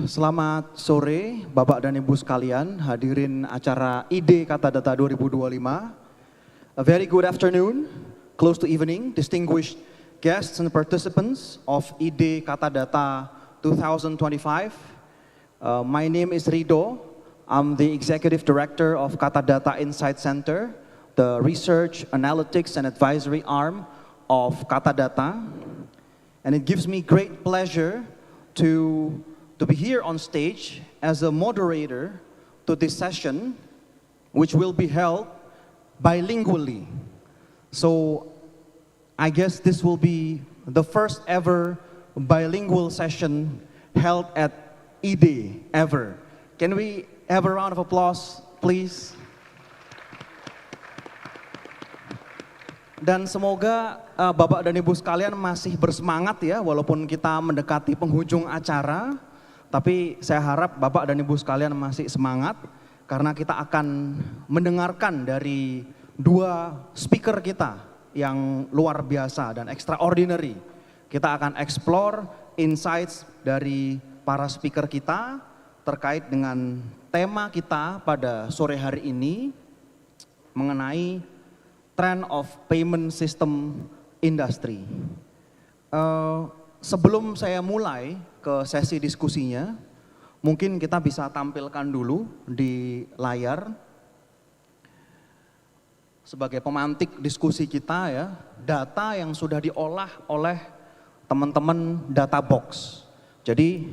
Selamat sore Bapak dan Ibu sekalian, hadirin acara IDE Kata Data 2025. A very good afternoon, close to evening, distinguished guests and participants of IDE Kata Data 2025. My name is Rido. I'm the Executive Director of Kata Data Insight Center, the research, analytics, and advisory arm of Kata Data. And it gives me great pleasure to be here on stage as a moderator to this session, which will be held bilingually. So I guess this will be the first ever bilingual session held at IDE ever. Can we have a round of applause, please? Dan semoga Bapak dan Ibu sekalian masih bersemangat ya, walaupun kita mendekati penghujung acara. Tapi saya harap Bapak dan Ibu sekalian masih semangat karena kita akan mendengarkan dari dua speaker kita yang luar biasa dan extraordinary. Kita akan explore insights dari para speaker kita terkait dengan tema kita pada sore hari ini mengenai trend of payment system industry. Sebelum saya mulai ke sesi diskusinya, mungkin kita bisa tampilkan dulu di layar sebagai pemantik diskusi kita ya, data yang sudah diolah oleh teman-teman Databox. Jadi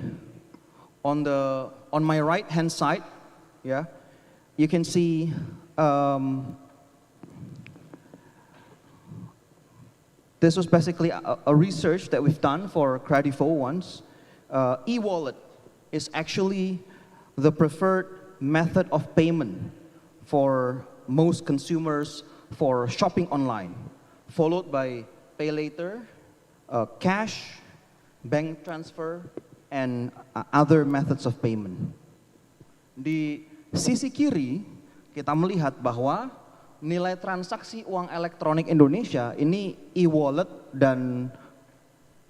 on my right hand side ya, you can see this was basically a research that we've done for Credivo once. E-wallet is actually the preferred method of payment for most consumers for shopping online, followed by pay later, cash, bank transfer, and other methods of payment. Di sisi kiri kita melihat bahwa nilai transaksi uang elektronik Indonesia ini e-wallet dan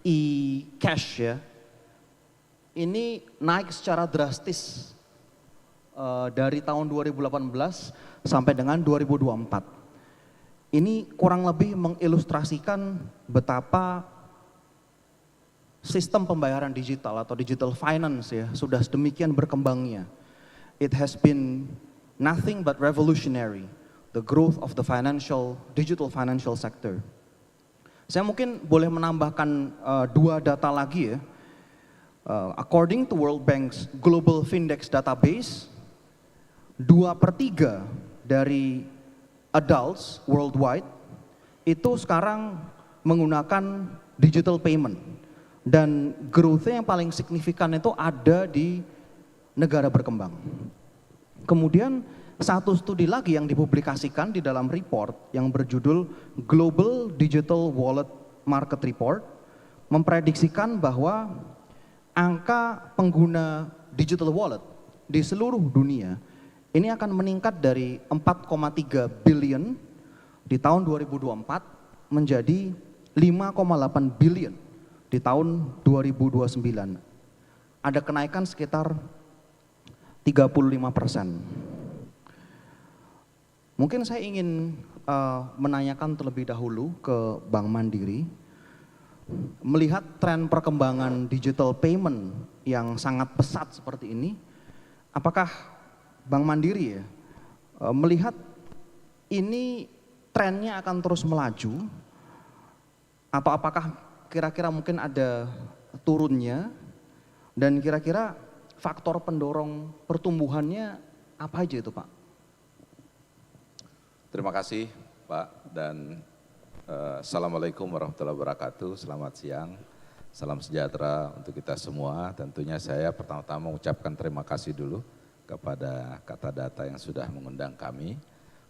e-cash ya, ini naik secara drastis dari tahun 2018 sampai dengan 2024. Ini kurang lebih mengilustrasikan betapa sistem pembayaran digital atau digital finance ya sudah sedemikian berkembangnya. It has been nothing but revolutionary, the growth of the digital financial sector. Saya mungkin boleh menambahkan dua data lagi ya. According to World Bank's Global Findex Database, 2/3 dari adults worldwide itu sekarang menggunakan digital payment. Dan growth-nya yang paling signifikan itu ada di negara berkembang. Kemudian satu studi lagi yang dipublikasikan di dalam report yang berjudul Global Digital Wallet Market Report memprediksikan bahwa angka pengguna digital wallet di seluruh dunia ini akan meningkat dari 4,3 billion di tahun 2024 menjadi 5,8 billion di tahun 2029. Ada kenaikan sekitar 35%. Mungkin saya ingin menanyakan terlebih dahulu ke Bank Mandiri, melihat tren perkembangan digital payment yang sangat pesat seperti ini, apakah Bank Mandiri ya, melihat ini trennya akan terus melaju, atau apakah kira-kira mungkin ada turunnya, dan kira-kira faktor pendorong pertumbuhannya apa aja itu Pak? Terima kasih Pak, dan Assalamualaikum warahmatullahi wabarakatuh, selamat siang, salam sejahtera untuk kita semua. Tentunya saya pertama-tama mengucapkan terima kasih dulu kepada Kata Data yang sudah mengundang kami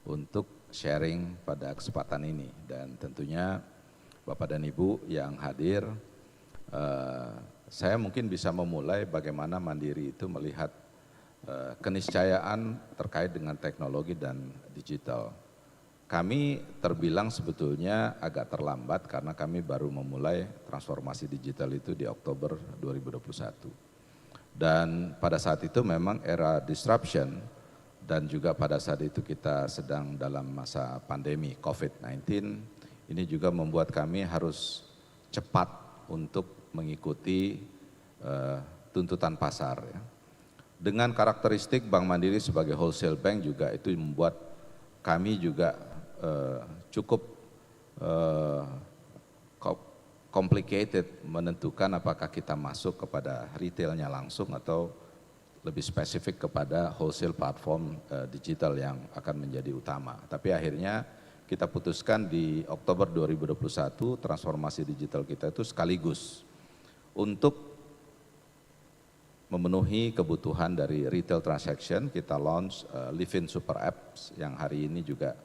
untuk sharing pada kesempatan ini. Dan tentunya Bapak dan Ibu yang hadir, saya mungkin bisa memulai bagaimana Mandiri itu melihat keniscayaan terkait dengan teknologi dan digital. Kami terbilang sebetulnya agak terlambat karena kami baru memulai transformasi digital itu di Oktober 2021. Dan pada saat itu memang era disruption dan juga pada saat itu kita sedang dalam masa pandemi COVID-19, ini juga membuat kami harus cepat untuk mengikuti tuntutan pasar. Ya. Dengan karakteristik Bank Mandiri sebagai wholesale bank juga itu membuat kami juga cukup complicated menentukan apakah kita masuk kepada retailnya langsung atau lebih spesifik kepada wholesale platform digital yang akan menjadi utama. Tapi akhirnya kita putuskan di Oktober 2021 transformasi digital kita itu sekaligus untuk memenuhi kebutuhan dari retail transaction. Kita launch Livin Super Apps yang hari ini juga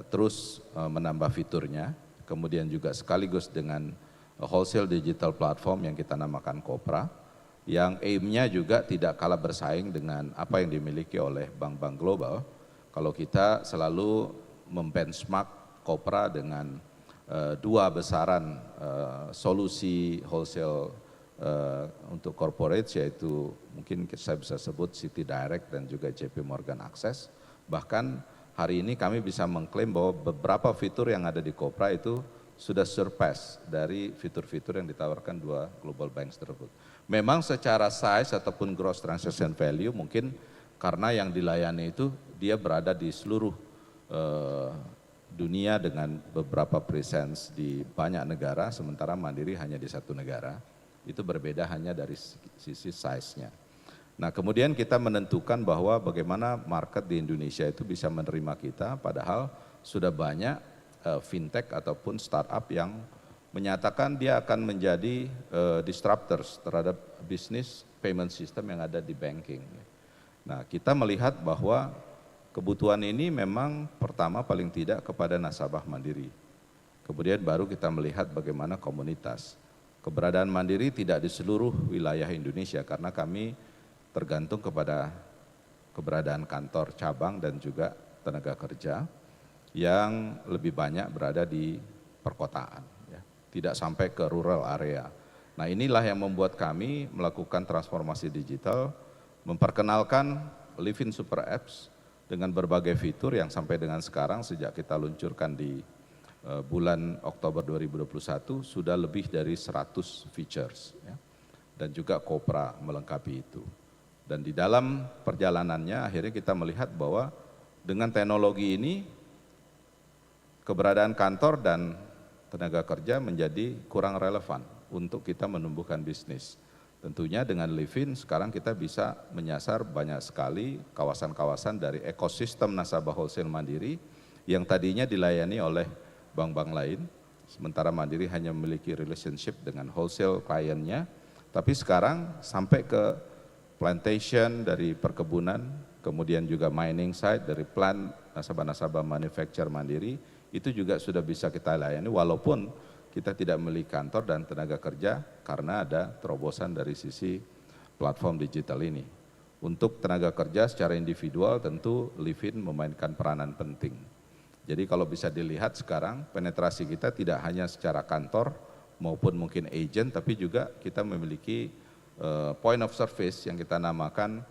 terus menambah fiturnya. Kemudian juga sekaligus dengan wholesale digital platform yang kita namakan Kopra, yang aim-nya juga tidak kalah bersaing dengan apa yang dimiliki oleh bank-bank global. Kalau kita selalu membenchmark Kopra dengan dua besaran solusi wholesale untuk corporate, yaitu mungkin saya bisa sebut Citi Direct dan juga JP Morgan Access. Bahkan hari ini kami bisa mengklaim bahwa beberapa fitur yang ada di Kopra itu sudah surpass dari fitur-fitur yang ditawarkan dua global banks tersebut. Memang secara size ataupun gross transaction value mungkin karena yang dilayani itu dia berada di seluruh dunia dengan beberapa presence di banyak negara, sementara Mandiri hanya di satu negara. Itu berbeda hanya dari sisi size-nya. Nah, kemudian kita menentukan bahwa bagaimana market di Indonesia itu bisa menerima kita, padahal sudah banyak fintech ataupun startup yang menyatakan dia akan menjadi disruptors terhadap bisnis payment system yang ada di banking. Nah, kita melihat bahwa kebutuhan ini memang pertama paling tidak kepada nasabah Mandiri. Kemudian baru kita melihat bagaimana komunitas. Keberadaan Mandiri tidak di seluruh wilayah Indonesia karena kami tergantung kepada keberadaan kantor cabang dan juga tenaga kerja yang lebih banyak berada di perkotaan, ya. Tidak sampai ke rural area. Nah, inilah yang membuat kami melakukan transformasi digital, memperkenalkan Livin Super Apps dengan berbagai fitur yang sampai dengan sekarang sejak kita luncurkan di bulan Oktober 2021 sudah lebih dari 100 features, ya. Dan juga Kopra melengkapi itu. Dan di dalam perjalanannya akhirnya kita melihat bahwa dengan teknologi ini keberadaan kantor dan tenaga kerja menjadi kurang relevan untuk kita menumbuhkan bisnis. Tentunya dengan Livin sekarang kita bisa menyasar banyak sekali kawasan-kawasan dari ekosistem nasabah wholesale Mandiri yang tadinya dilayani oleh bank-bank lain, sementara Mandiri hanya memiliki relationship dengan wholesale kliennya, tapi sekarang sampai ke plantation dari perkebunan, kemudian juga mining site dari plant nasabah-nasabah manufacture Mandiri, itu juga sudah bisa kita layani walaupun kita tidak memiliki kantor dan tenaga kerja karena ada terobosan dari sisi platform digital ini. Untuk tenaga kerja secara individual tentu Livin memainkan peranan penting. Jadi kalau bisa dilihat sekarang penetrasi kita tidak hanya secara kantor maupun mungkin agent, tapi juga kita memiliki point of service yang kita namakan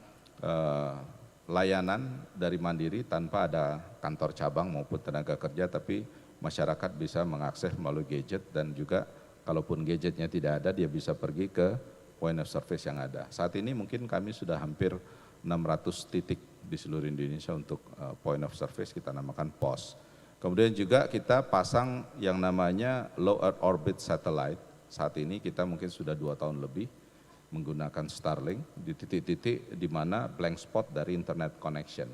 layanan dari Mandiri tanpa ada kantor cabang maupun tenaga kerja, tapi masyarakat bisa mengakses melalui gadget dan juga kalaupun gadgetnya tidak ada dia bisa pergi ke point of service yang ada. Saat ini mungkin kami sudah hampir 600 titik di seluruh Indonesia untuk point of service kita namakan POS. Kemudian juga kita pasang yang namanya low earth orbit satellite. Saat ini kita mungkin sudah 2 tahun lebih menggunakan Starlink di titik-titik di mana blank spot dari internet connection.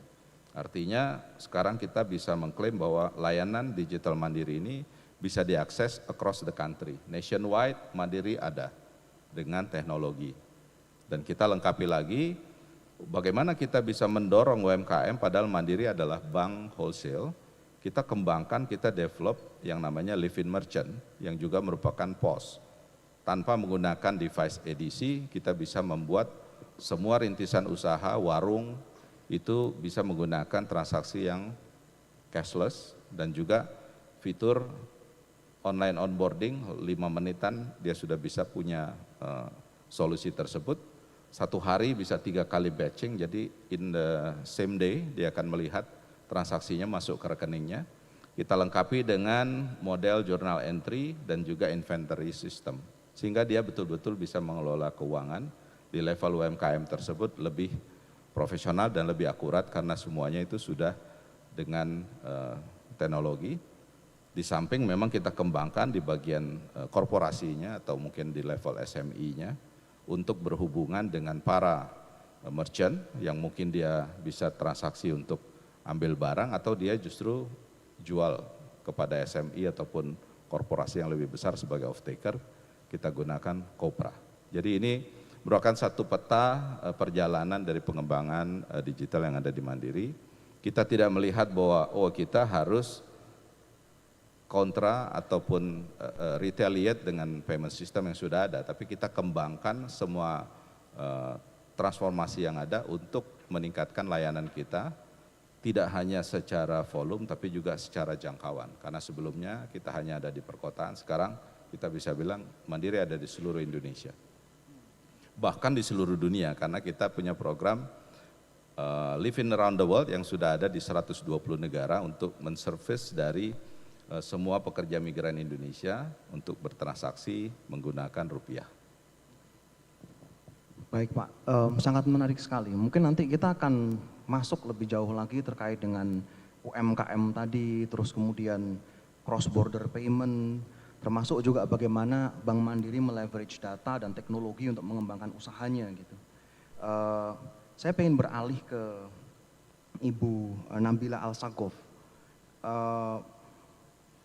Artinya sekarang kita bisa mengklaim bahwa layanan digital Mandiri ini bisa diakses across the country. Nationwide Mandiri ada dengan teknologi. Dan kita lengkapi lagi bagaimana kita bisa mendorong UMKM padahal Mandiri adalah bank wholesale. Kita kembangkan, kita develop yang namanya Livin Merchant yang juga merupakan POS. Tanpa menggunakan device edisi, kita bisa membuat semua rintisan usaha, warung, itu bisa menggunakan transaksi yang cashless dan juga fitur online onboarding 5 menitan dia sudah bisa punya solusi tersebut. satu hari bisa 3 kali batching, jadi in the same day dia akan melihat transaksinya masuk ke rekeningnya. Kita lengkapi dengan model journal entry dan juga inventory system, sehingga dia betul-betul bisa mengelola keuangan di level UMKM tersebut lebih profesional dan lebih akurat karena semuanya itu sudah dengan teknologi. Di samping memang kita kembangkan di bagian korporasinya atau mungkin di level SME-nya, untuk berhubungan dengan para merchant yang mungkin dia bisa transaksi untuk ambil barang atau dia justru jual kepada SME ataupun korporasi yang lebih besar sebagai off-taker, kita gunakan Kopra. Jadi ini merupakan satu peta perjalanan dari pengembangan digital yang ada di Mandiri. Kita tidak melihat bahwa kita harus kontra ataupun retaliate dengan payment system yang sudah ada, tapi kita kembangkan semua transformasi yang ada untuk meningkatkan layanan kita, tidak hanya secara volume tapi juga secara jangkauan. Karena sebelumnya kita hanya ada di perkotaan, sekarang kita bisa bilang Mandiri ada di seluruh Indonesia. Bahkan di seluruh dunia, karena kita punya program Living Around the World yang sudah ada di 120 negara untuk menservis dari semua pekerja migran Indonesia untuk bertransaksi menggunakan rupiah. Baik Pak, sangat menarik sekali. Mungkin nanti kita akan masuk lebih jauh lagi terkait dengan UMKM tadi, terus kemudian cross border payment, termasuk juga bagaimana Bank Mandiri meleverage data dan teknologi untuk mengembangkan usahanya gitu. Saya pengen beralih ke Ibu Nabila Alsaqaf.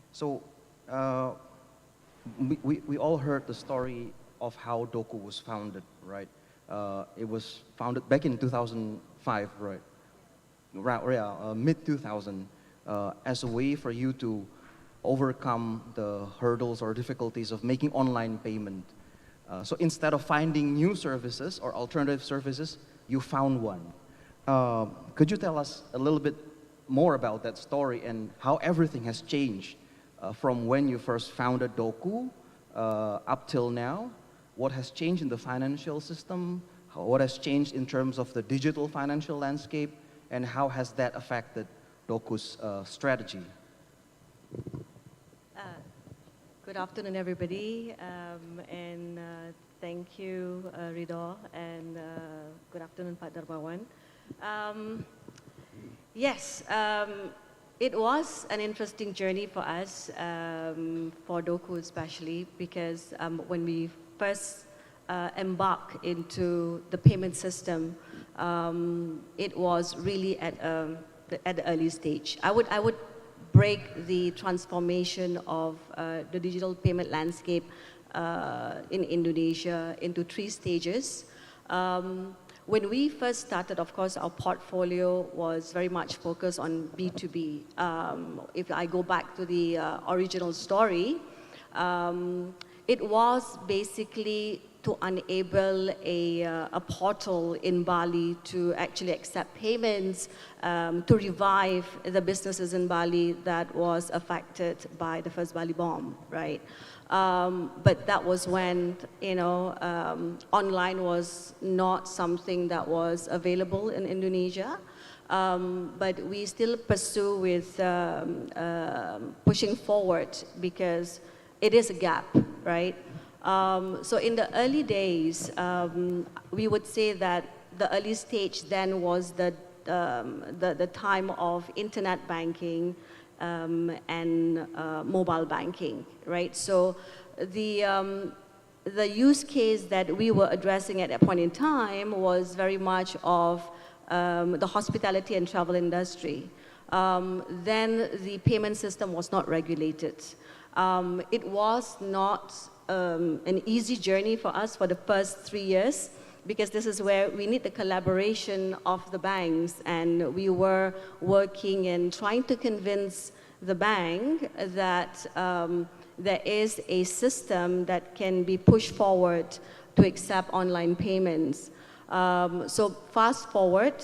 So we all heard the story of how Doku was founded, right? It was founded back in 2005, right? Mid 2000, as a way for you to overcome the hurdles or difficulties of making online payment. So instead of finding new services or alternative services, you found one. Could you tell us a little bit more about that story and how everything has changed from when you first founded Doku up till now? What has changed in the financial system? What has changed in terms of the digital financial landscape? And how has that affected Doku's strategy? Good afternoon, everybody, and thank you, Ridho, and good afternoon, Pak Darmawan. Yes, it was an interesting journey for us, for Doku especially, because when we first embarked into the payment system, it was really at the early stage. I would break the transformation of the digital payment landscape in Indonesia into 3 stages. When we first started, of course, our portfolio was very much focused on B2B. If I go back to the original story, it was basically to enable a portal in Bali to actually accept payments, to revive the businesses in Bali that was affected by the first Bali bomb, right? But that was when, online was not something that was available in Indonesia. But we still pursue with pushing forward because it is a gap, right? So in the early days, we would say that the early stage then was the time of internet banking and mobile banking, right? So the use case that we were addressing at that point in time was very much of the hospitality and travel industry. Then the payment system was not regulated. It was not an easy journey for us for the first 3 years, because this is where we need the collaboration of the banks, and we were working and trying to convince the bank that there is a system that can be pushed forward to accept online payments. So fast forward,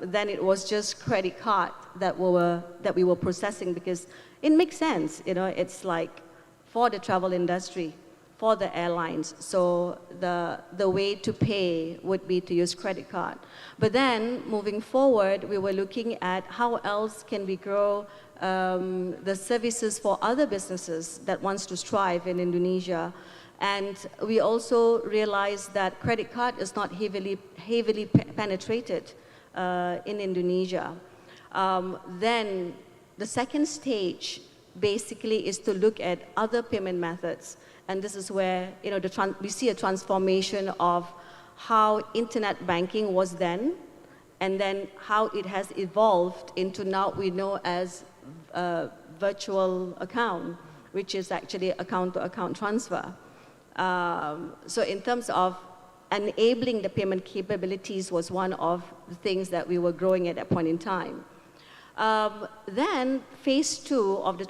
then it was just credit card that we were processing, because it makes sense, it's like for the travel industry. for the airlines. So the way to pay would be to use credit card. But then moving forward, we were looking at how else can we grow the services for other businesses that wants to strive in Indonesia. And we also realized that credit card is not heavily penetrated in Indonesia. Then the second stage basically is to look at other payment methods. And this is where we see a transformation of how internet banking was then, and then how it has evolved into now we know as virtual account, which is actually account-to-account transfer. So in terms of enabling the payment capabilities was one of the things that we were growing at that point in time. Then phase 2 of the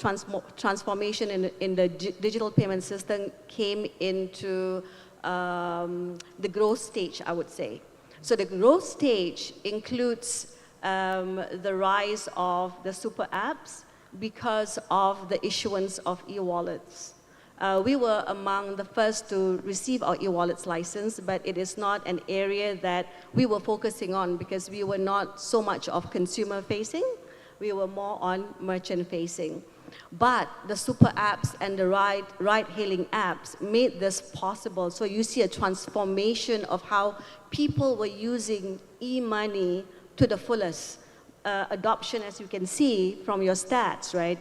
transformation in the digital payment system came into the growth stage, I would say. So the growth stage includes the rise of the super apps because of the issuance of e-wallets. We were among the first to receive our e-wallets license, but it is not an area that we were focusing on because we were not so much of consumer facing. We were more on merchant facing. But the super apps and the ride-hailing apps made this possible. So you see a transformation of how people were using e-money to the fullest. Adoption, as you can see from your stats, right?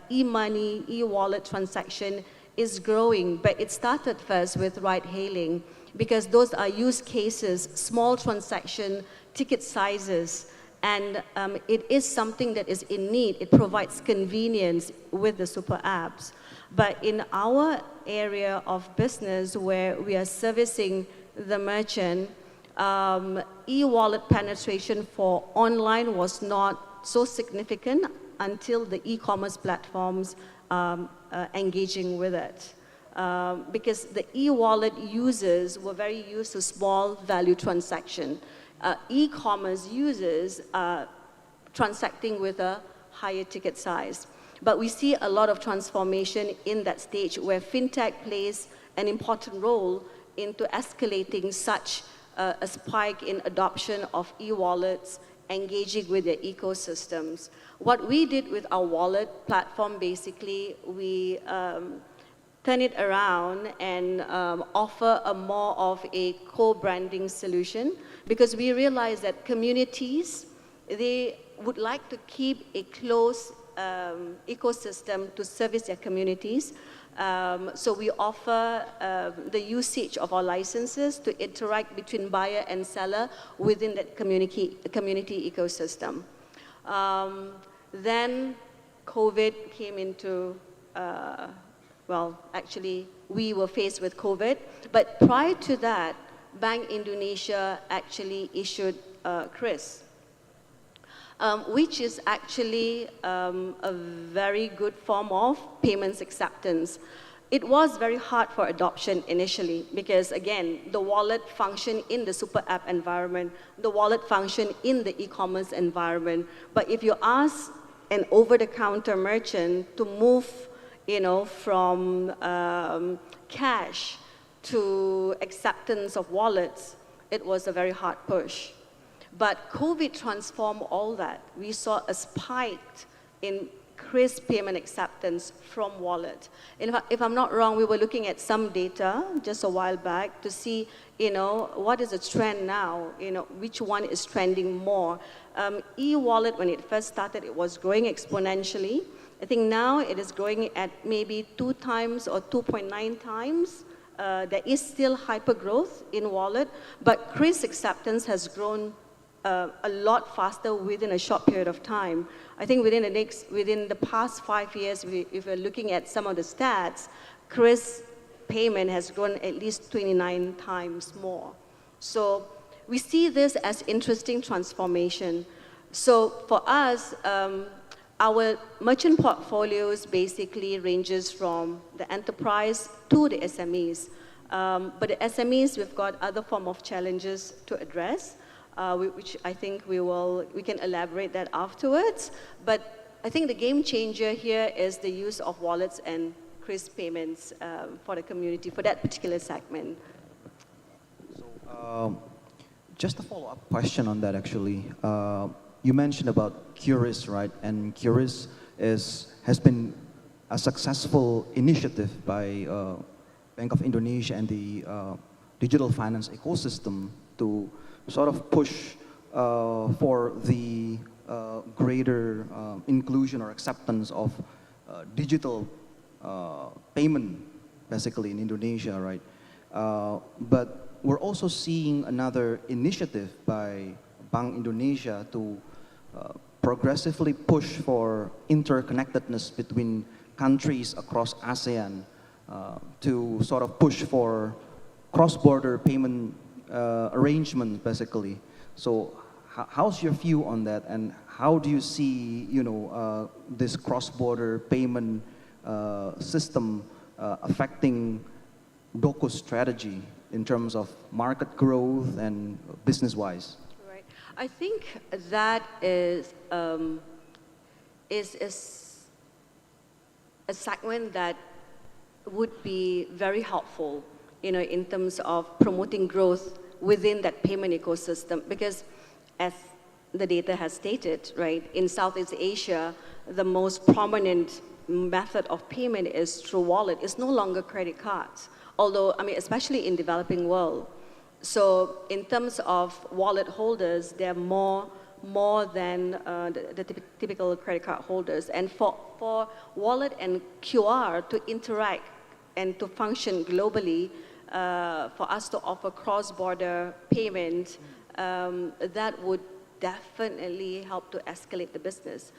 E-money, e-wallet transaction is growing, but it started first with ride-hailing because those are use cases, small transaction, ticket sizes, and it is something that is in need. It provides convenience with the super apps. But in our area of business where we are servicing the merchant, e-wallet penetration for online was not so significant until the e-commerce platforms engaging with it. Because the e-wallet users were very used to small value transaction. E-commerce users are transacting with a higher ticket size. But we see a lot of transformation in that stage where fintech plays an important role into escalating such a spike in adoption of e-wallets, engaging with their ecosystems. What we did with our wallet platform, basically, we turn it around and offer a more of a co-branding solution because we realize that communities, they would like to keep a close ecosystem to service their communities. So we offer the usage of our licenses to interact between buyer and seller within that community ecosystem. Then COVID came into, well, actually, we were faced with COVID. But prior to that, Bank Indonesia actually issued KRIS, which is actually a very good form of payments acceptance. It was very hard for adoption initially because, again, the wallet function in the super app environment, the wallet function in the e-commerce environment. But if you ask an over-the-counter merchant to move, from cash to acceptance of wallets, it was a very hard push. But COVID transformed all that. We saw a spike in KRIS payment acceptance from wallet. If I'm not wrong, we were looking at some data just a while back to see, what is the trend now, which one is trending more. E-wallet, when it first started, it was growing exponentially. I think now it is growing at maybe 2 times or 2.9 times. There is still hyper growth in wallet, but KRIS acceptance has grown a lot faster within a short period of time. I think within the past 5 years, if we're looking at some of the stats, KRIS payment has grown at least 29 times more. So we see this as interesting transformation. So for us, our merchant portfolios basically ranges from the enterprise to the SMEs. But the SMEs, we've got other form of challenges to address, which I think we can elaborate that afterwards. But I think the game changer here is the use of wallets and increase payments for the community, for that particular segment. Just a follow-up question on that, actually. You mentioned about QRIS, right? And QRIS has been a successful initiative by Bank of Indonesia and the digital finance ecosystem to sort of push for the greater inclusion or acceptance of digital payment, basically in Indonesia, right? But we're also seeing another initiative by Bank Indonesia to progressively push for interconnectedness between countries across ASEAN, to sort of push for cross-border payment arrangement, basically. So how's your view on that, and how do you see, this cross-border payment system affecting DOCO's strategy in terms of market growth and business-wise? Right. I think that is a segment that would be very helpful, in terms of promoting growth within that payment ecosystem. Because as the data has stated, right, in Southeast Asia, the most prominent method of payment is through wallet. It's no longer credit cards. Although, especially in developing world. So in terms of wallet holders, they're more than the typical credit card holders. And for wallet and QR to interact and to function globally, for us to offer cross-border payment, that would definitely help to escalate the business.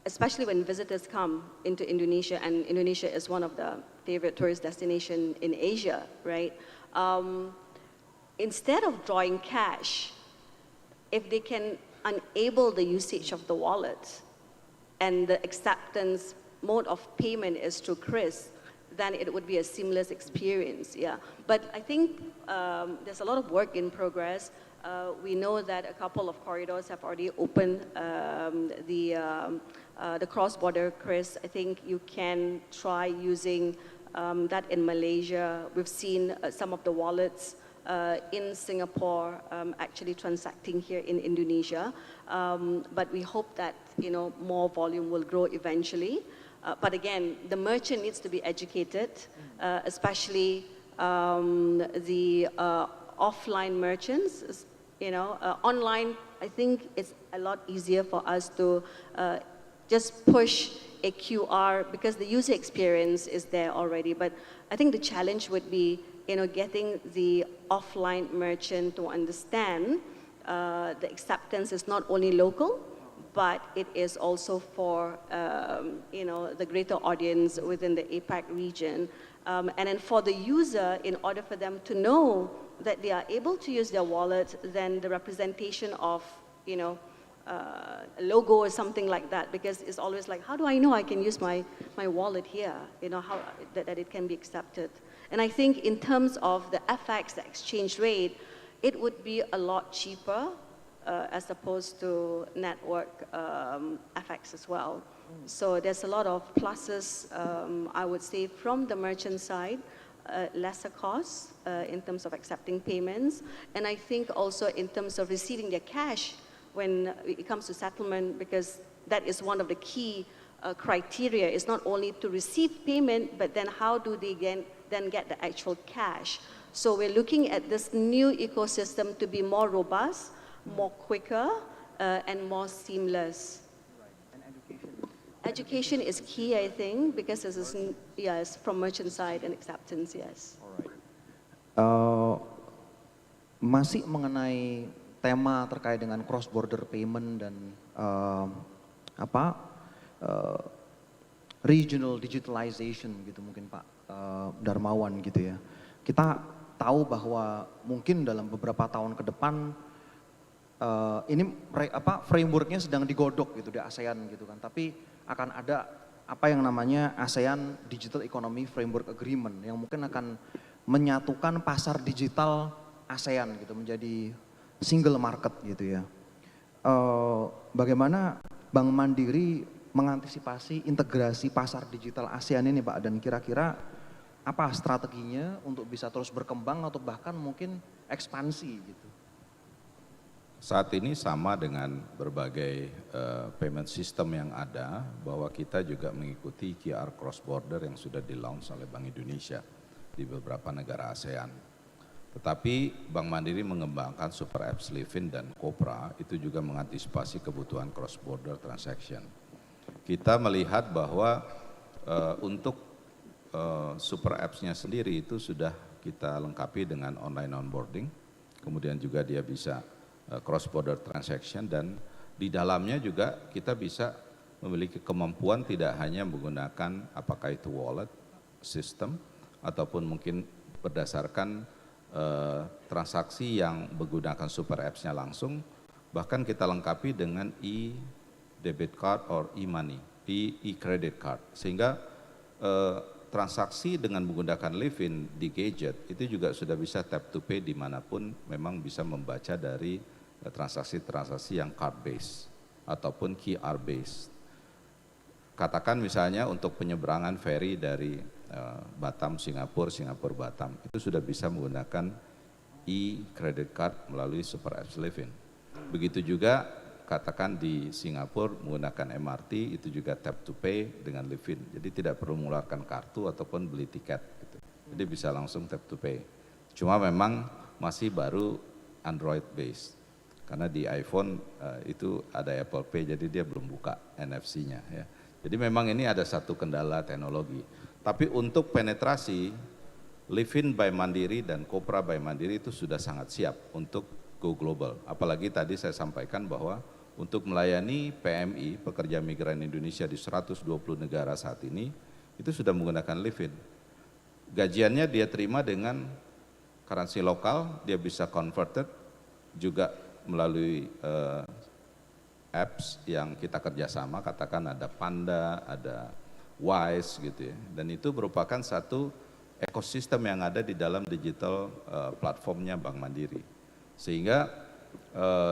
Especially when visitors come into Indonesia, and Indonesia is one of the favorite tourist destinations in Asia, right? Instead of drawing cash, if they can enable the usage of the wallet and the acceptance mode of payment is through QRIS, then it would be a seamless experience, yeah. But I think there's a lot of work in progress. We know that a couple of corridors have already opened the cross-border QRIS. I think you can try using that in Malaysia. We've seen some of the wallets in Singapore actually transacting here in Indonesia. But we hope that more volume will grow eventually. But again, the merchant needs to be educated, especially the offline merchants. Online, I think it's a lot easier for us to just push a QR because the user experience is there already. But I think the challenge would be, getting the offline merchant to understand the acceptance is not only local, but it is also for, the greater audience within the APAC region. And then for the user, in order for them to know that they are able to use their wallet, then the representation of, a logo or something like that, because it's always like, how do I know I can use my wallet here? How that it can be accepted. And I think in terms of the FX, the exchange rate, it would be a lot cheaper as opposed to network FX as well. So there's a lot of pluses, I would say, from the merchant side, lesser costs in terms of accepting payments. And I think also in terms of receiving their cash when it comes to settlement, because that is one of the key criteria. It's not only to receive payment, but then how do they then get the actual cash? So we're looking at this new ecosystem to be more robust, more quicker, and more seamless. Right. And education? Education is key, I think, because this is, yes, from merchant side and acceptance, yes. Alright. Masih mengenai tema terkait dengan cross-border payment dan regional digitalization gitu mungkin Pak Darmawan gitu ya. Kita tahu bahwa mungkin dalam beberapa tahun ke depan ini frameworknya sedang digodok gitu di ASEAN gitu kan. Tapi akan ada apa yang namanya ASEAN Digital Economy Framework Agreement yang mungkin akan menyatukan pasar digital ASEAN gitu menjadi single market gitu ya. Bagaimana Bank Mandiri mengantisipasi integrasi pasar digital ASEAN ini Pak, dan kira-kira apa strateginya untuk bisa terus berkembang atau bahkan mungkin ekspansi gitu? Saat ini sama dengan berbagai payment system yang ada, bahwa kita juga mengikuti QR cross border yang sudah di-launch oleh Bank Indonesia di beberapa negara ASEAN. Tetapi Bank Mandiri mengembangkan Super Apps Livin dan Kopra itu juga mengantisipasi kebutuhan cross border transaction. Kita melihat bahwa untuk Super Apps-nya sendiri itu sudah kita lengkapi dengan online onboarding, kemudian juga dia bisa cross border transaction, dan di dalamnya juga kita bisa memiliki kemampuan tidak hanya menggunakan apakah itu wallet system ataupun mungkin berdasarkan transaksi yang menggunakan super apps-nya langsung, bahkan kita lengkapi dengan e-debit card or e-money, e-credit card, sehingga transaksi dengan menggunakan Livin di gadget itu juga sudah bisa tap to pay dimanapun memang bisa membaca dari transaksi-transaksi yang card based ataupun QR based. Katakan misalnya untuk penyeberangan ferry dari Batam, Singapura, Singapura, Batam, itu sudah bisa menggunakan e-credit card melalui Super Apps Livin. Begitu juga katakan di Singapura menggunakan MRT, itu juga tap to pay dengan Livin. Jadi tidak perlu mengeluarkan kartu ataupun beli tiket gitu. Jadi bisa langsung tap to pay. Cuma memang masih baru Android based. Karena di iPhone itu ada Apple Pay, jadi dia belum buka NFC-nya ya. Jadi memang ini ada satu kendala teknologi. Tapi untuk penetrasi, Livin by Mandiri dan Kopra by Mandiri itu sudah sangat siap untuk go global. Apalagi tadi saya sampaikan bahwa untuk melayani PMI, pekerja migran Indonesia di 120 negara saat ini, itu sudah menggunakan Livin. Gajiannya dia terima dengan currency lokal, dia bisa converted, juga melalui apps yang kita kerjasama, katakan ada Panda, ada Wise gitu ya, dan itu merupakan satu ekosistem yang ada di dalam digital platformnya Bank Mandiri, sehingga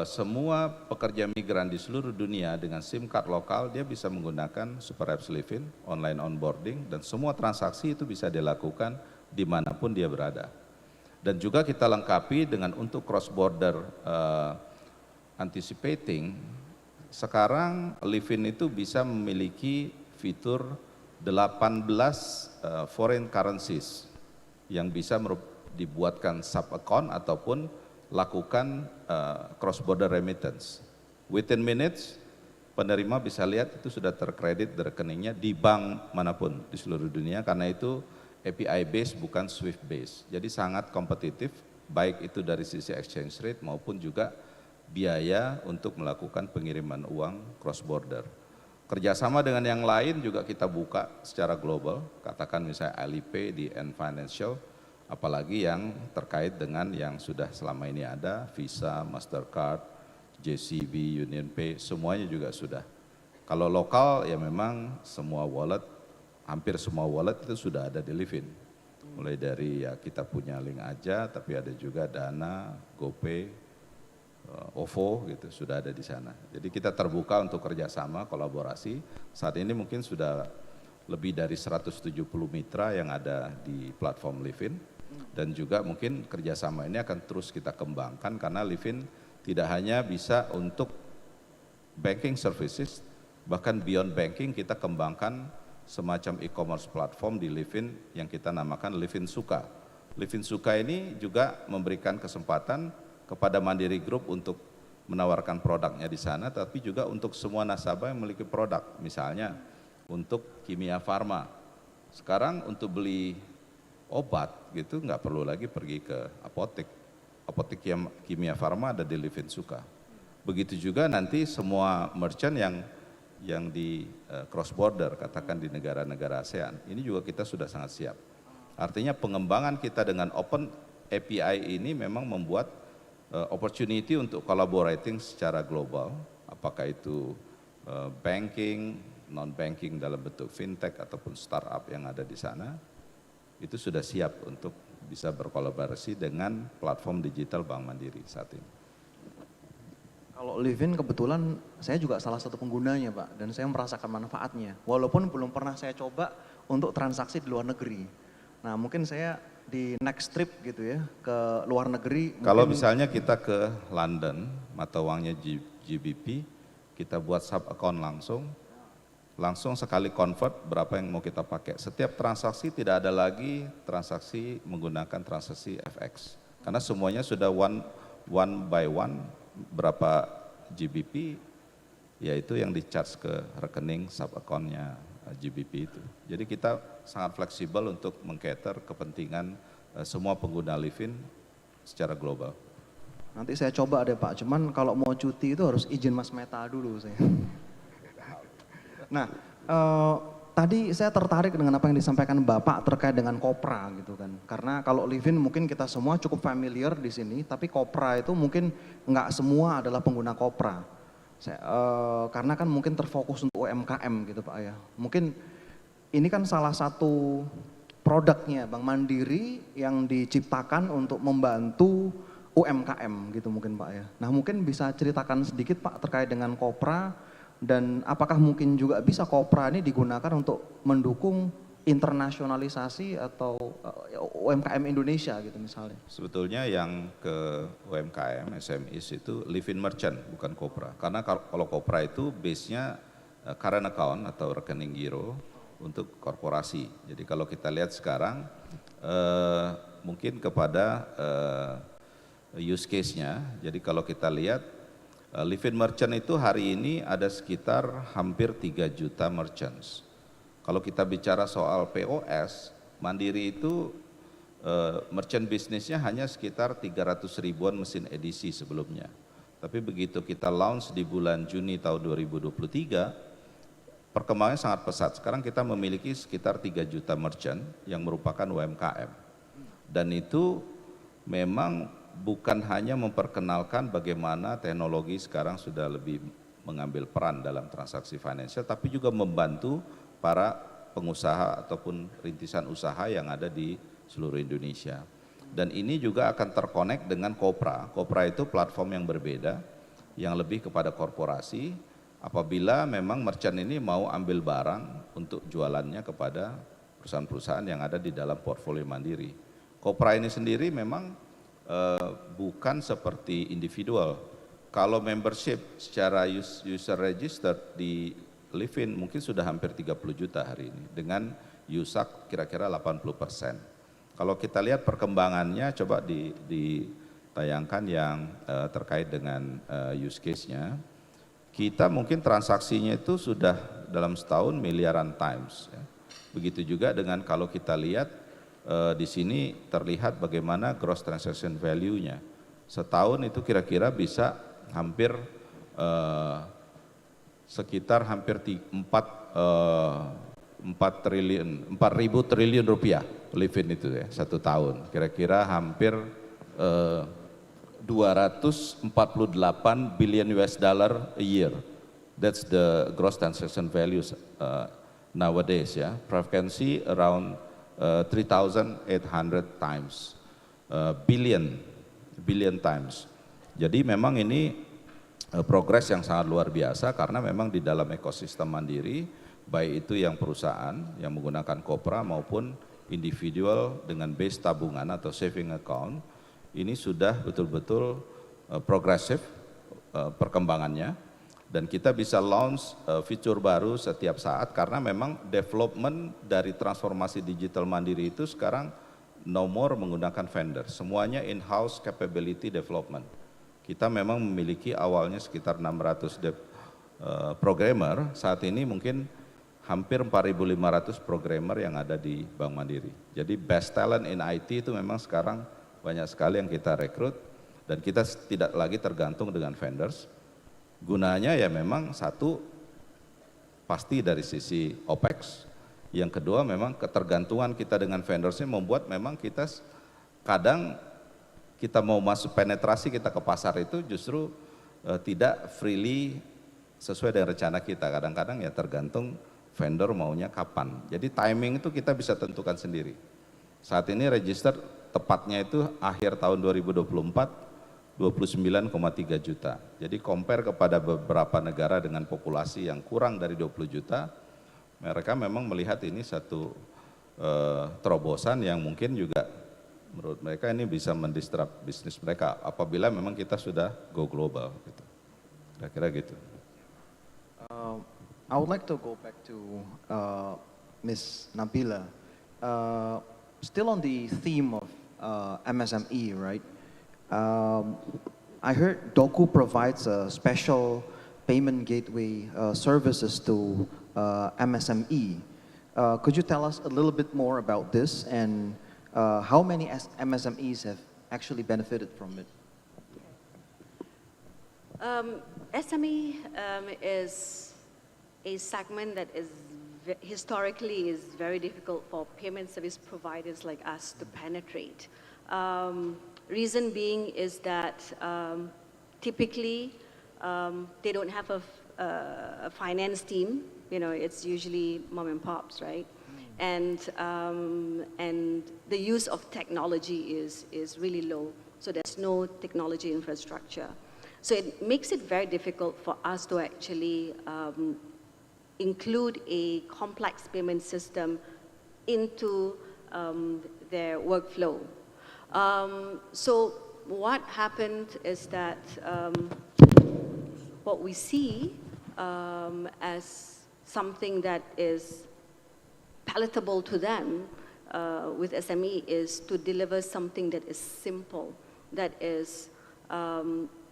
semua pekerja migran di seluruh dunia dengan SIM card lokal dia bisa menggunakan Super Apps Livin, online onboarding, dan semua transaksi itu bisa dilakukan dimanapun dia berada. Dan juga kita lengkapi dengan untuk cross border anticipating, sekarang Livin itu bisa memiliki fitur 18 foreign currencies yang bisa dibuatkan sub account ataupun lakukan cross border remittance. Within minutes penerima bisa lihat itu sudah terkredit di rekeningnya di bank manapun di seluruh dunia, karena itu API based bukan Swift based. Jadi sangat kompetitif, baik itu dari sisi exchange rate maupun juga biaya untuk melakukan pengiriman uang cross border. Kerjasama dengan yang lain juga kita buka secara global, katakan misalnya Alipay di Ant Financial, apalagi yang terkait dengan yang sudah selama ini ada, Visa, Mastercard, JCB, UnionPay, semuanya juga sudah. Kalau lokal ya memang semua wallet, hampir semua wallet itu sudah ada di Livin. Mulai dari ya kita punya link aja, tapi ada juga Dana, GoPay, OVO gitu sudah ada di sana. Jadi kita terbuka untuk kerjasama, kolaborasi. Saat ini mungkin sudah lebih dari 170 mitra yang ada di platform Livin, dan juga mungkin kerjasama ini akan terus kita kembangkan karena Livin tidak hanya bisa untuk banking services, bahkan beyond banking kita kembangkan semacam e-commerce platform di Livin yang kita namakan Livin Suka. Livin Suka ini juga memberikan kesempatan kepada Mandiri Group untuk menawarkan produknya di sana, tapi juga untuk semua nasabah yang memiliki produk, misalnya untuk kimia farma. Sekarang untuk beli obat gitu nggak perlu lagi pergi ke apotek. Apotek kimia farma ada di Livin Suka. Begitu juga nanti semua merchant yang di cross border, katakan di negara-negara ASEAN, ini juga kita sudah sangat siap. Artinya pengembangan kita dengan open API ini memang membuat opportunity untuk collaborating secara global, apakah itu banking, non-banking dalam bentuk fintech ataupun startup yang ada di sana, itu sudah siap untuk bisa berkolaborasi dengan platform digital Bank Mandiri saat ini. Kalau Livin kebetulan saya juga salah satu penggunanya Pak, dan saya merasakan manfaatnya. Walaupun belum pernah saya coba untuk transaksi di luar negeri. Nah mungkin saya di next trip gitu ya ke luar negeri. Kalau mungkin, misalnya kita ke London, mata uangnya GBP, kita buat sub account langsung sekali convert berapa yang mau kita pakai. Setiap transaksi tidak ada lagi transaksi menggunakan transaksi FX. Karena semuanya sudah one by one berapa GBP, yaitu yang di-charge ke rekening sub account-nya GBP itu. Jadi kita sangat fleksibel untuk meng-cater kepentingan semua pengguna Livin secara global. nanti saya coba deh Pak, cuman kalau mau cuti itu harus izin Mas Meta dulu saya. Nah, tadi saya tertarik dengan apa yang disampaikan Bapak terkait dengan Kopra gitu kan. Karena kalau Livin mungkin kita semua cukup familiar di sini, tapi Kopra itu mungkin nggak semua adalah pengguna Kopra. Karena kan mungkin terfokus untuk UMKM gitu Pak ya. Mungkin ini kan salah satu produknya Bank Mandiri yang diciptakan untuk membantu UMKM gitu mungkin Pak ya. Nah mungkin bisa ceritakan sedikit Pak terkait dengan Kopra, dan apakah mungkin juga bisa Kopra ini digunakan untuk mendukung internasionalisasi atau UMKM Indonesia gitu misalnya? Sebetulnya yang ke UMKM, SMEs itu Livin Merchant bukan Kopra. Karena kalau Kopra itu base-nya current account atau rekening giro untuk korporasi. Jadi kalau kita lihat sekarang mungkin kepada use case-nya, jadi kalau kita lihat Livin Merchant itu hari ini ada sekitar hampir 3 juta merchants. Kalau kita bicara soal POS, Mandiri itu merchant bisnisnya hanya sekitar 300 ribuan mesin edisi sebelumnya. Tapi begitu kita launch di bulan Juni tahun 2023, perkembangannya sangat pesat. Sekarang kita memiliki sekitar 3 juta merchant yang merupakan UMKM. Dan itu memang bukan hanya memperkenalkan bagaimana teknologi sekarang sudah lebih mengambil peran dalam transaksi finansial, tapi juga membantu para pengusaha ataupun rintisan usaha yang ada di seluruh Indonesia. Dan ini juga akan terkonek dengan Kopra. Kopra itu platform yang berbeda, yang lebih kepada korporasi. Apabila memang merchant ini mau ambil barang untuk jualannya kepada perusahaan-perusahaan yang ada di dalam portfolio Mandiri. Kopra ini sendiri memang bukan seperti individual. Kalau membership secara user register di Livin mungkin sudah hampir 30 juta hari ini dengan USAC kira-kira 80%. Kalau kita lihat perkembangannya coba ditayangkan yang terkait dengan use case-nya, kita mungkin transaksinya itu sudah dalam setahun miliaran times. Ya. Begitu juga dengan kalau kita lihat di sini terlihat bagaimana gross transaction value-nya. Setahun itu kira-kira bisa hampir sekitar hampir 4.000 triliun rupiah Livin itu ya, satu tahun. Kira-kira hampir 248 billion US dollar a year. That's the gross transaction values nowadays ya. Frekuensi around 3.800 times, billion times. Jadi memang ini progres yang sangat luar biasa karena memang di dalam ekosistem Mandiri, baik itu yang perusahaan yang menggunakan Kopra maupun individual dengan base tabungan atau saving account, ini sudah betul-betul progresif perkembangannya. Dan kita bisa launch fitur baru setiap saat karena memang development dari transformasi digital Mandiri itu sekarang no more menggunakan vendor, semuanya in-house capability development. Kita memang memiliki awalnya sekitar 600 programmer, saat ini mungkin hampir 4.500 programmer yang ada di Bank Mandiri. Jadi best talent in IT itu memang sekarang banyak sekali yang kita rekrut dan kita tidak lagi tergantung dengan vendors. Gunanya ya memang satu pasti dari sisi OPEX, yang kedua memang ketergantungan kita dengan vendorsnya membuat memang kita kadang kita mau masuk penetrasi kita ke pasar itu justru tidak freely sesuai dengan rencana kita, kadang-kadang ya tergantung vendor maunya kapan. Jadi timing itu kita bisa tentukan sendiri. Saat ini register tepatnya itu akhir tahun 2024 29,3 juta. Jadi compare kepada beberapa negara dengan populasi yang kurang dari 20 juta, mereka memang melihat ini satu terobosan yang mungkin juga menurut mereka ini bisa mendisrupt bisnis mereka apabila memang kita sudah go global. Gitu. Kira-kira gitu. I would like to go back to Ms. Nabila. Still on the theme of MSME, right? I heard Doku provides a special payment gateway services to MSME. Could you tell us a little bit more about this and how many MSMEs have actually benefited from it? SME is a segment that is historically is very difficult for payment service providers like us to penetrate. Reason being is that typically they don't have a finance team. You know, it's usually mom and pops, right? And the use of technology is really low. So there's no technology infrastructure. So it makes it very difficult for us to actually include a complex payment system into their workflow. So what happened is that what we see as something that is palatable to them with SME is to deliver something that is simple, that is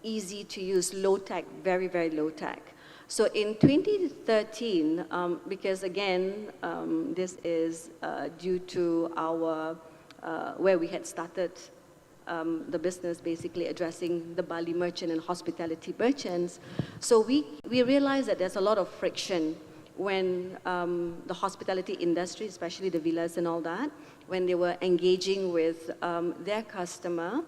easy to use, low tech, very, very low tech. So in 2013, because again, this is due to our, where we had started the business basically addressing the Bali merchant and hospitality merchants. So we realized that there's a lot of friction when the hospitality industry, especially the villas and all that, when they were engaging with their customer.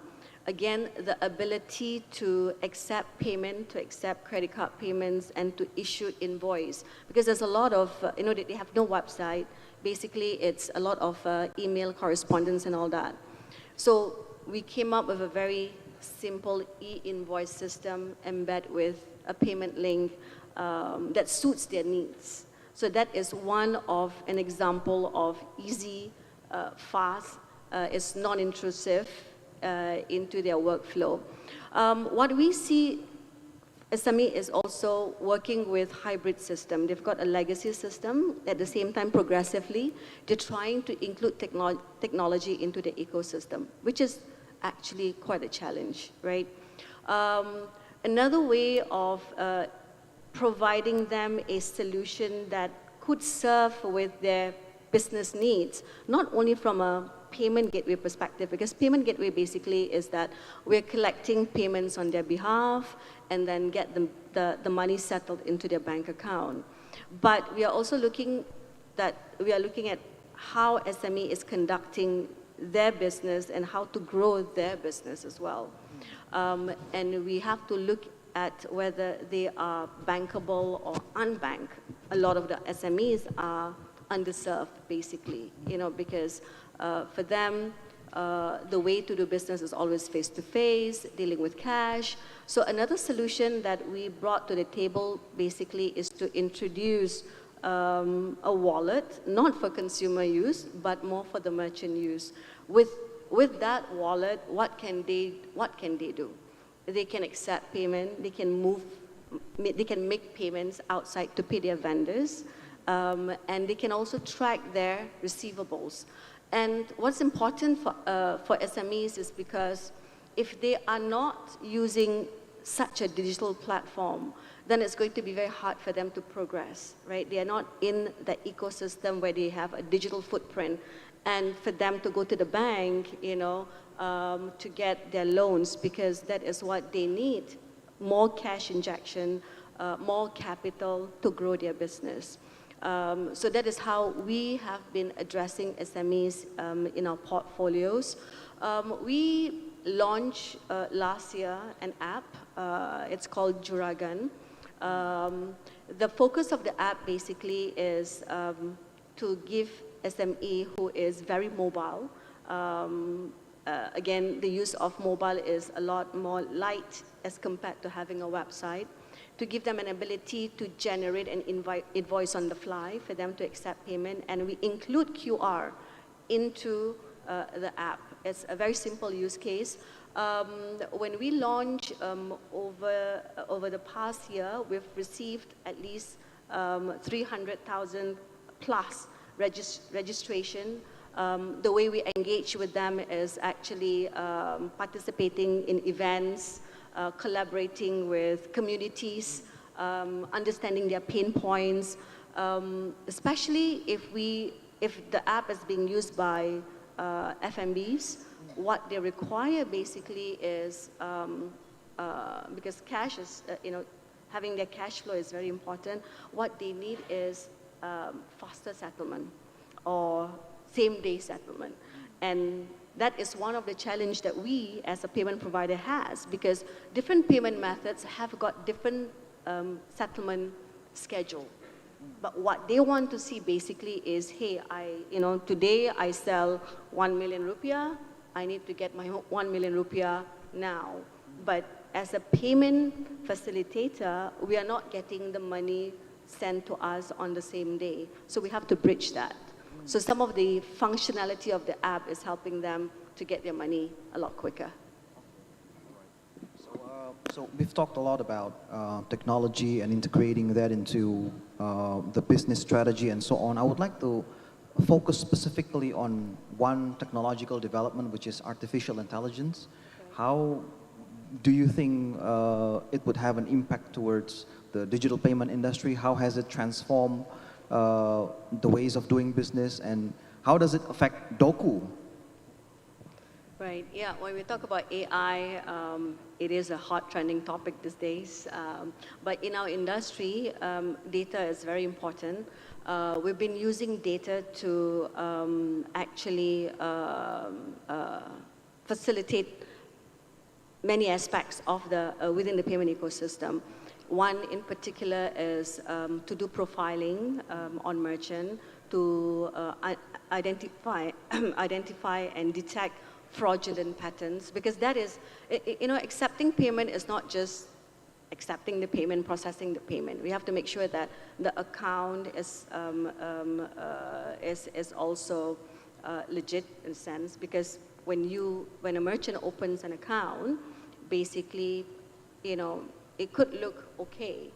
Again, the ability to accept payment, to accept credit card payments, and to issue invoice. Because there's a lot of, they have no website. Basically, it's a lot of email correspondence and all that. So we came up with a very simple e-invoice system embedded with a payment link that suits their needs. So that is one of an example of easy, fast, it's non-intrusive, into their workflow. What we see, SME is also working with hybrid system. They've got a legacy system. At the same time, progressively, they're trying to include technology into the ecosystem, which is actually quite a challenge, right? Another way of providing them a solution that could serve with their business needs, not only from a payment gateway perspective, because payment gateway basically is that we're collecting payments on their behalf and then get the money settled into their bank account. But we are also looking at how SME is conducting their business and how to grow their business as well. And we have to look at whether they are bankable or unbanked. A lot of the SMEs are underserved, basically, because for them, the way to do business is always face-to-face, dealing with cash. So another solution that we brought to the table, basically, is to introduce a wallet, not for consumer use, but more for the merchant use. With that wallet, what can they do? They can accept payment, they can make payments outside to pay their vendors, and they can also track their receivables. And what's important for SMEs is because if they are not using such a digital platform, then it's going to be very hard for them to progress, right? They are not in the ecosystem where they have a digital footprint. And for them to go to the bank, to get their loans, because that is what they need, more cash injection, more capital to grow their business. So that is how we have been addressing SMEs in our portfolios. We launched last year an app. It's called Juragan. The focus of the app basically is to give SME who is very mobile again, the use of mobile is a lot more light as compared to having a website, to give them an ability to generate an invoice on the fly for them to accept payment. And we include QR into the app. It's a very simple use case. When we launch over the past year, we've received at least 300,000 plus registration. The way we engage with them is actually participating in events, collaborating with communities, understanding their pain points, especially if the app is being used by FMBs. What they require basically is, because cash is, having their cash flow is very important, what they need is faster settlement or same-day settlement. And that is one of the challenges that we as a payment provider has, because different payment methods have got different settlement schedule. But what they want to see basically is, hey, today I sell 1 million rupiah, I need to get my 1 million rupiah now. But as a payment facilitator, we are not getting the money sent to us on the same day. So we have to bridge that. So some of the functionality of the app is helping them to get their money a lot quicker. So we've talked a lot about technology and integrating that into the business strategy and so on. I would like to focus specifically on one technological development, which is artificial intelligence. Okay. How do you think it would have an impact towards the digital payment industry? How has it transformed the ways of doing business, and how does it affect DOCO? Right, yeah, when we talk about AI, it is a hot trending topic these days. But in our industry, data is very important. We've been using data to actually facilitate many aspects of within the payment ecosystem. One in particular is to do profiling on merchant, to identify and detect fraudulent patterns, because that is, accepting payment is not just accepting the payment, processing the payment. We have to make sure that the account is also legit in a sense, because when a merchant opens an account, basically, it could look okay,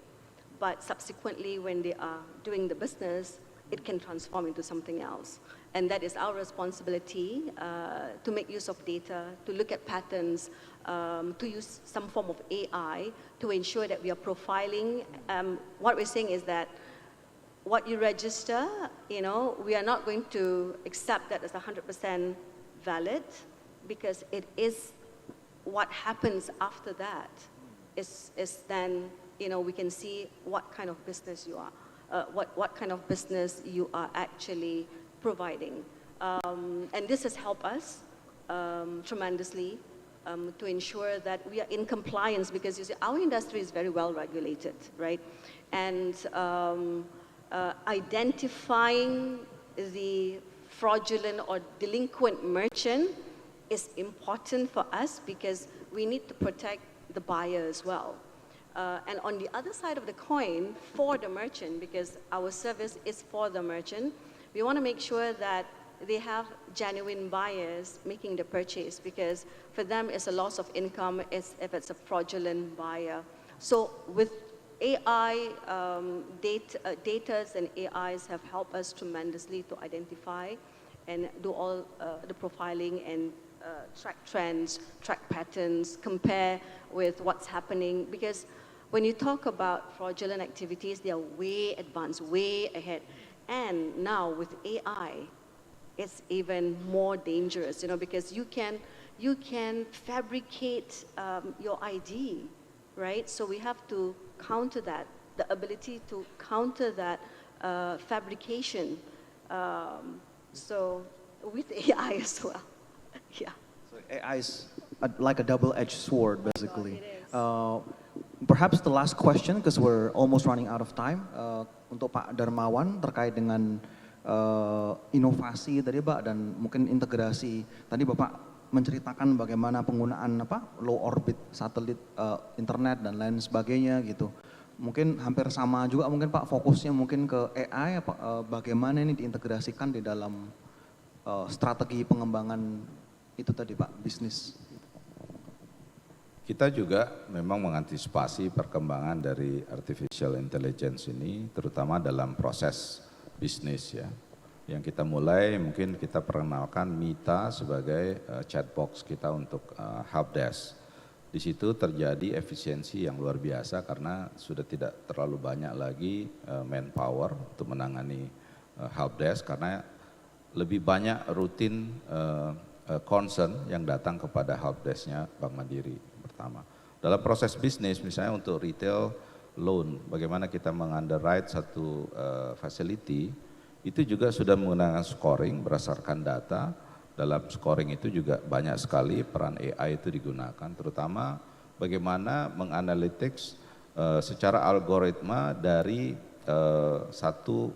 but subsequently when they are doing the business, it can transform into something else. And that is our responsibility to make use of data, to look at patterns, to use some form of AI to ensure that we are profiling. What we're saying is that what you register, we are not going to accept that as 100% valid, because it is what happens after that is then, we can see what kind of business you are, what kind of business you are actually providing. And this has helped us tremendously to ensure that we are in compliance, because you see, our industry is very well regulated, right? And identifying the fraudulent or delinquent merchant is important for us, because we need to protect the buyer as well. And on the other side of the coin, for the merchant, because our service is for the merchant, we want to make sure that they have genuine buyers making the purchase, because for them it's a loss of income if it's a fraudulent buyer. So with AI, data and AIs have helped us tremendously to identify and do all the profiling and track trends, track patterns, compare with what's happening. Because when you talk about fraudulent activities, they are way advanced, way ahead. And now with AI, it's even more dangerous, because you can fabricate your ID, right? So we have to counter that, the ability to counter that fabrication. So with AI as well, yeah. So AI is like a double-edged sword, basically. Oh, it is. Perhaps the last question, because we're almost running out of time, untuk Pak Darmawan terkait dengan inovasi tadi Pak, dan mungkin integrasi. Tadi Bapak menceritakan bagaimana penggunaan low orbit satelit internet dan lain sebagainya gitu. Mungkin hampir sama juga mungkin Pak fokusnya mungkin ke AI bagaimana ini diintegrasikan di dalam strategi pengembangan itu tadi Pak, bisnis. Kita juga memang mengantisipasi perkembangan dari artificial intelligence ini, terutama dalam proses bisnis ya. Yang kita mulai mungkin kita perkenalkan Mita sebagai chatbox kita untuk helpdesk. Di situ terjadi efisiensi yang luar biasa karena sudah tidak terlalu banyak lagi manpower untuk menangani helpdesk karena lebih banyak rutin concern yang datang kepada helpdesk-nya Bank Mandiri pertama. Dalam proses bisnis misalnya untuk retail loan, bagaimana kita mengunderwrite satu facility, itu juga sudah menggunakan scoring berdasarkan data. Dalam scoring itu juga banyak sekali peran AI itu digunakan, terutama bagaimana menganalitics secara algoritma dari satu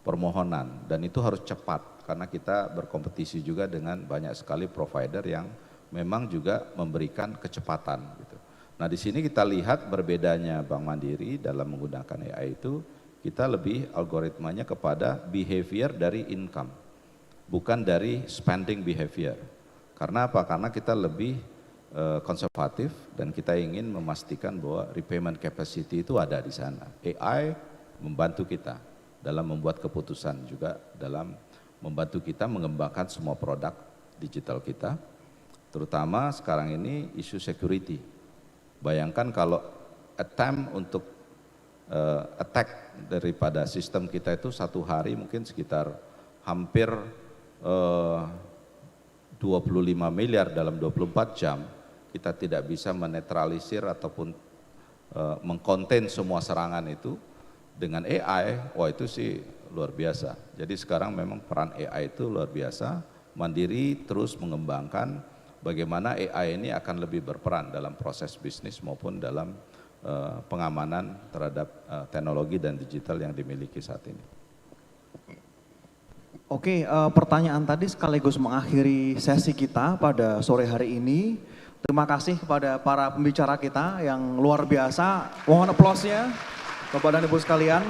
permohonan, dan itu harus cepat karena kita berkompetisi juga dengan banyak sekali provider yang memang juga memberikan kecepatan gitu. Nah di sini kita lihat berbedanya Bank Mandiri dalam menggunakan AI itu, kita lebih algoritmanya kepada behavior dari income, bukan dari spending behavior. Karena apa? Karena kita lebih konservatif dan kita ingin memastikan bahwa repayment capacity itu ada di sana. AI membantu kita dalam membuat keputusan, juga dalam membantu kita mengembangkan semua produk digital kita, terutama sekarang ini isu security. Bayangkan kalau attempt untuk attack daripada sistem kita itu satu hari mungkin sekitar hampir 25 miliar dalam 24 jam, kita tidak bisa menetralisir ataupun mengkonten semua serangan itu. Dengan AI, wah itu sih luar biasa. Jadi sekarang memang peran AI itu luar biasa. Mandiri terus mengembangkan bagaimana AI ini akan lebih berperan dalam proses bisnis maupun dalam pengamanan terhadap teknologi dan digital yang dimiliki saat ini. Oke, pertanyaan tadi sekaligus mengakhiri sesi kita pada sore hari ini. Terima kasih kepada para pembicara kita yang luar biasa. Mohon aplausnya Bapak dan Ibu sekalian.